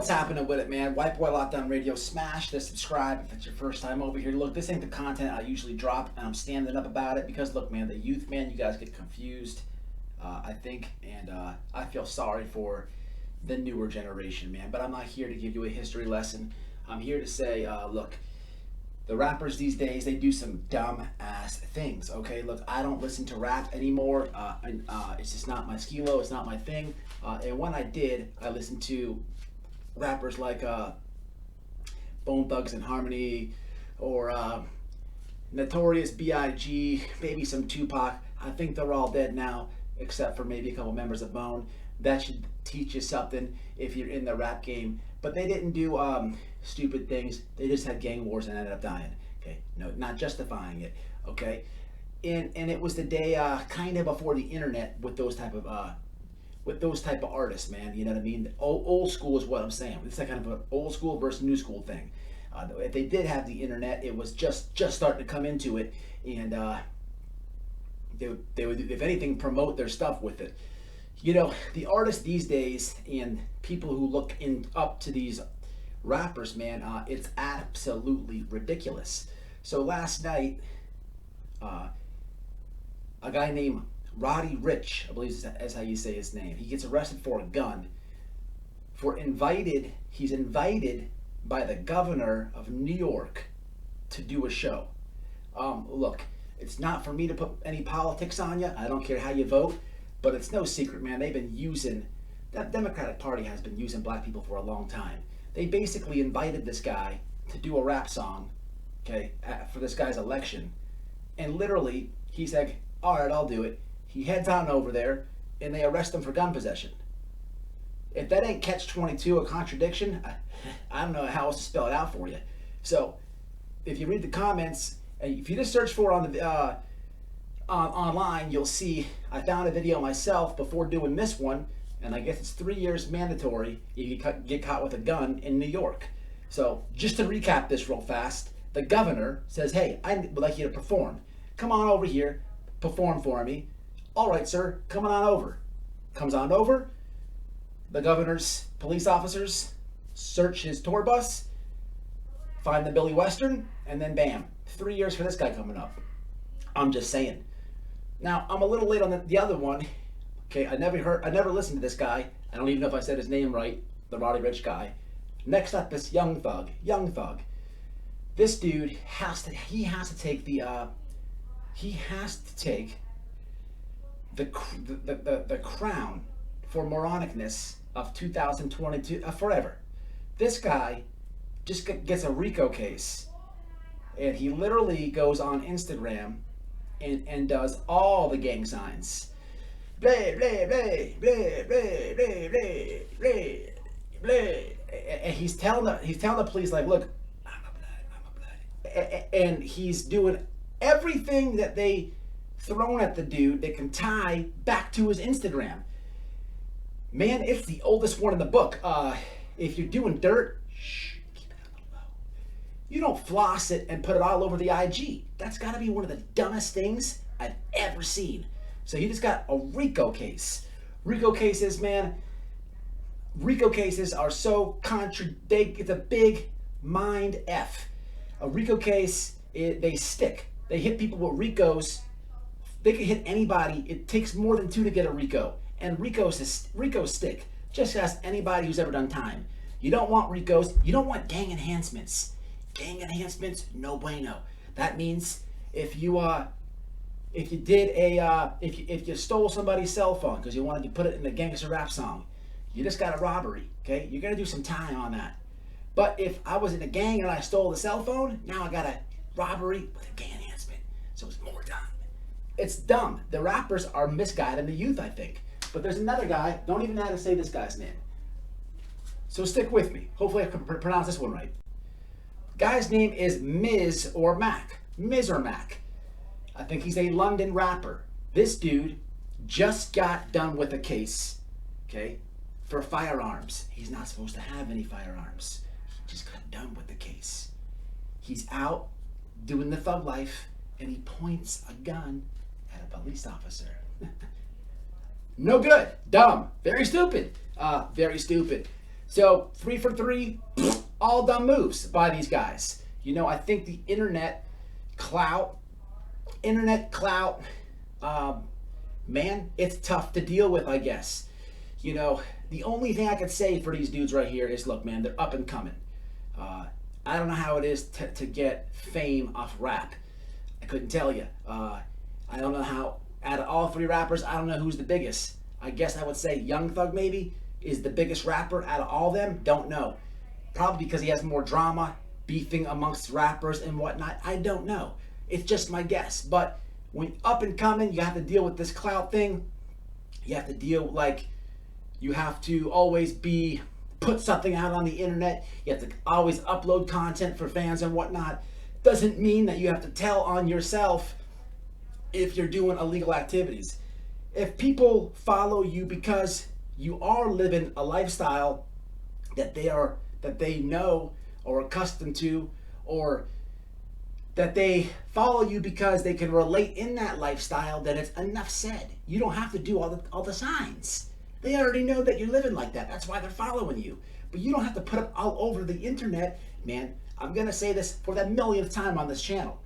what's happening with it, man? White Boy Lockdown Radio. Smash the subscribe if it's your first time over here. Look, this ain't the content I usually drop, and I'm standing up about it because, look, man, the youth, man, you guys get confused, I think, and I feel sorry for the newer generation, man. But I'm not here to give you a history lesson. I'm here to say, look, the rappers these days, they do some dumb ass things, okay? Look, I don't listen to rap anymore. It's just not my skilo, it's not my thing. And when I did, I listened to rappers like Bone Thugs and Harmony, or Notorious B.I.G., maybe some Tupac. I think they're all dead now, except for maybe a couple members of Bone. That should teach you something if you're in the rap game. But they didn't do stupid things. They just had gang wars and ended up dying. Okay, no, not justifying it. Okay, and it was the day kind of before the internet with those type of artists, man. You know what I mean? Old school is what I'm saying. It's like kind of an old school versus new school thing. If they did have the internet, it was just starting to come into it, and they would, if anything, promote their stuff with it. You know, the artists these days and people who look up to these rappers, man, it's absolutely ridiculous. So last night, a guy named Roddy Rich, I believe that's how you say his name, he gets arrested for a gun. He's invited by the governor of New York to do a show. Look, it's not for me to put any politics on you. I don't care how you vote. But it's no secret, man, they've been using, that Democratic Party has been using black people for a long time. They basically invited this guy to do a rap song, okay, for this guy's election. And literally, he's like, all right, I'll do it. He heads on over there, and they arrest him for gun possession. If that ain't catch-22, a contradiction, I don't know how else to spell it out for you. So, if you read the comments, if you just search for it on the online, you'll see I found a video myself before doing this one, and I guess it's 3 years mandatory if you get caught with a gun in New York. So just to recap this real fast, the governor says, hey, I would like you to perform. Come on over here, perform for me. All right, sir, come on over. Comes on over. The governor's police officers search his tour bus, find the Billy Western, and then bam, 3 years for this guy coming up. I'm just saying. Now, I'm a little late on the other one. Okay, I never listened to this guy. I don't even know if I said his name right, the Roddy Rich guy. Next up, this Young Thug. This dude has to take the crown for moronicness of 2022 forever. This guy just gets a RICO case, and he literally goes on Instagram and does all the gang signs. Blah, blah, blah, blah, blah, blah, blah, blah. And he's telling the police, like, look, I'm a blood. And he's doing everything that they thrown at the dude that can tie back to his Instagram. Man, it's the oldest one in the book. If you're doing dirt, shh, keep it on the low. You don't floss it and put it all over the IG. That's got to be one of the dumbest things I've ever seen. So he just got a RICO case. RICO cases, man. RICO cases are so it's a big mind F. A RICO case, they stick. They hit people with RICOs. They can hit anybody. It takes more than 2 to get a RICO. And RICOs stick. Just ask anybody who's ever done time. You don't want RICOs. You don't want gang enhancements. Gang enhancements, no bueno. That means if you stole somebody's cell phone because you wanted to put it in a gangster rap song, you just got a robbery, okay? You're gonna do some time on that. But if I was in a gang and I stole the cell phone, now I got a robbery with a gang enhancement. So it's more dumb. It's dumb. The rappers are misguiding the youth, I think. But there's another guy, don't even know how to say this guy's name. So stick with me. Hopefully I can pronounce this one right. Guy's name is Miz or Mac. I think he's a London rapper. This dude just got done with a case, okay, for firearms. He's not supposed to have any firearms. He just got done with the case. He's out doing the thug life, and he points a gun at a police officer. No good. Dumb. Very stupid. So 3 for 3, all dumb moves by these guys. You know, I think the internet clout, man, it's tough to deal with, I guess. You know, the only thing I could say for these dudes right here is, look, man, they're up and coming. I don't know how it is to get fame off rap. I couldn't tell you. I don't know how, out of all 3 rappers, I don't know who's the biggest. I guess I would say Young Thug maybe is the biggest rapper out of all of them. Don't know. Probably because he has more drama, beefing amongst rappers and whatnot. I don't know. It's just my guess. But when up and coming, you have to deal with this clout thing. You have to deal, like, you have to always put something out on the internet. You have to always upload content for fans and whatnot. Doesn't mean that you have to tell on yourself if you're doing illegal activities. If people follow you because you are living a lifestyle that they know or accustomed to, or that they follow you because they can relate in that lifestyle, then it's enough said. You don't have to do all the signs. They already know that you're living like that. That's why they're following you. But you don't have to put it all over the internet, man. I'm gonna say this for the millionth time on this channel.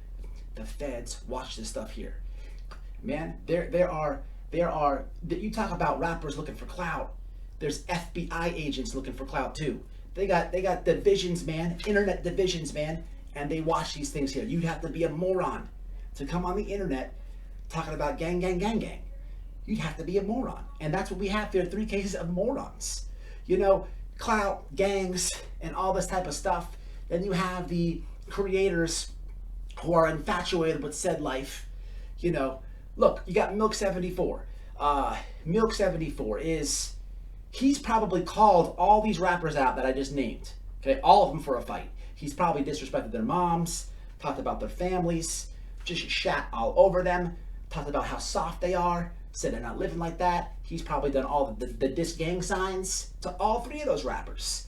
The feds watch this stuff here. Man, there are you talk about rappers looking for clout. There's FBI agents looking for clout too. They got divisions, man, internet divisions, man, and they watch these things here. You'd have to be a moron to come on the internet talking about gang. You'd have to be a moron. And that's what we have there, 3 cases of morons. You know, clout, gangs, and all this type of stuff. Then you have the creators who are infatuated with said life. You know, look, you got Milk 74. Milk 74 he's probably called all these rappers out that I just named. Okay, all of them for a fight. He's probably disrespected their moms, talked about their families, just shat all over them, talked about how soft they are, said they're not living like that. He's probably done all the diss gang signs to all 3 of those rappers.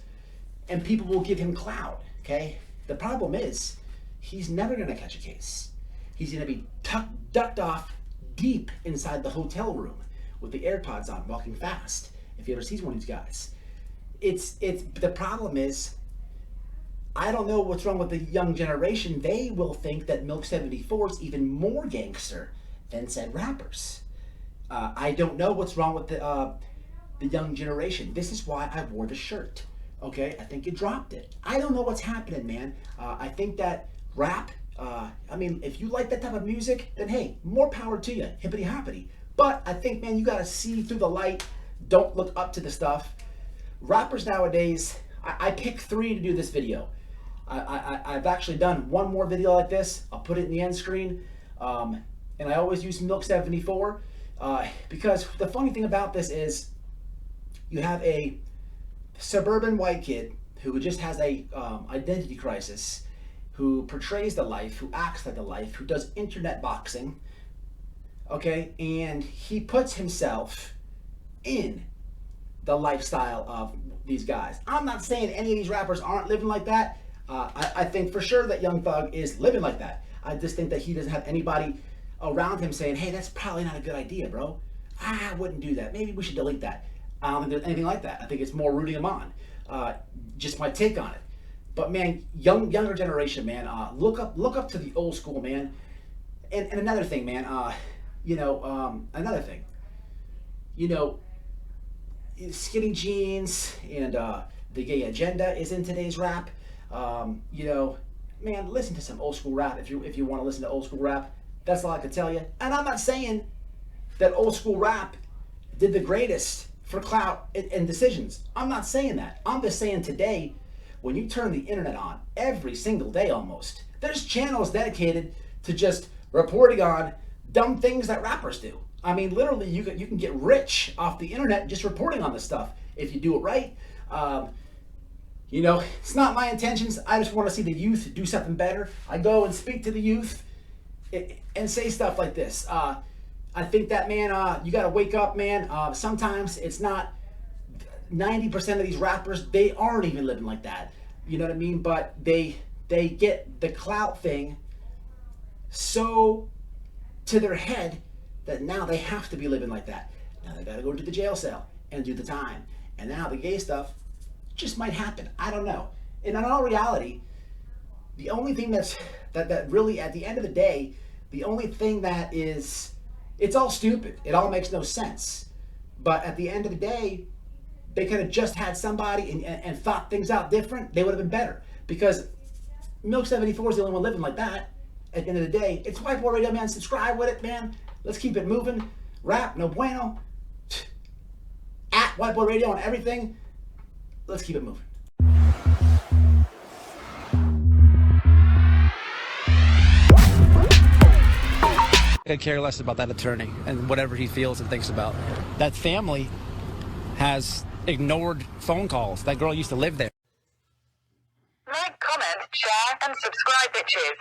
And people will give him clout, okay? The problem is, he's never gonna catch a case. He's gonna be ducked off deep inside the hotel room with the AirPods on, walking fast. If you ever see one of these guys. The problem is, I don't know what's wrong with the young generation. They will think that Milk 74 is even more gangster than said rappers. I don't know what's wrong with the young generation. This is why I wore the shirt. Okay, I think you dropped it. I don't know what's happening, man. I think that rap, I mean, if you like that type of music, then hey, more power to you, hippity hoppity. But I think, man, you gotta see through the light. Don't look up to the stuff. Rappers nowadays, I picked 3 to do this video. I've actually done one more video like this. I'll put it in the end screen. And I always use Milk 74 because the funny thing about this is you have a suburban white kid who just has a identity crisis, who portrays the life, who acts like the life, who does internet boxing, okay, and he puts himself in the lifestyle of these guys. I'm not saying any of these rappers aren't living like that. I think for sure that Young Thug is living like that. I just think that he doesn't have anybody around him saying, hey, that's probably not a good idea, bro. I wouldn't do that. Maybe we should delete that. I don't think there's anything like that. I think it's more rooting him on. Just my take on it. But man, younger generation, man, look up to the old school, man. And another thing, man, another thing. Skinny jeans and the gay agenda is in today's rap. Man, listen to some old school rap if you want to listen to old school rap. That's all I can tell you. And I'm not saying that old school rap did the greatest for clout and decisions. I'm not saying that. I'm just saying today, when you turn the internet on every single day almost, there's channels dedicated to just reporting on dumb things that rappers do. I mean, literally, you can get rich off the internet just reporting on this stuff if you do it right. It's not my intentions. I just want to see the youth do something better. I go and speak to the youth and say stuff like this. I think that, man, you got to wake up, man. Sometimes it's not 90% of these rappers, they aren't even living like that. You know what I mean? But they get the clout thing so to their head that now they have to be living like that. Now they got to go to the jail cell and do the time. And now the gay stuff, just might happen. I don't know. And in all reality, the only thing that really, at the end of the day, the only thing that is, it's all stupid. It all makes no sense. But at the end of the day, they could have just had somebody and thought things out different. They would have been better. Because Milk 74 is the only one living like that. At the end of the day, it's White Boy Radio, man. Subscribe with it, man. Let's keep it moving. Rap, no bueno. At White Boy Radio on everything. Let's keep it moving. I care less about that attorney and whatever he feels and thinks about. That family has ignored phone calls. That girl used to live there. Like, comment, share, and subscribe, bitches.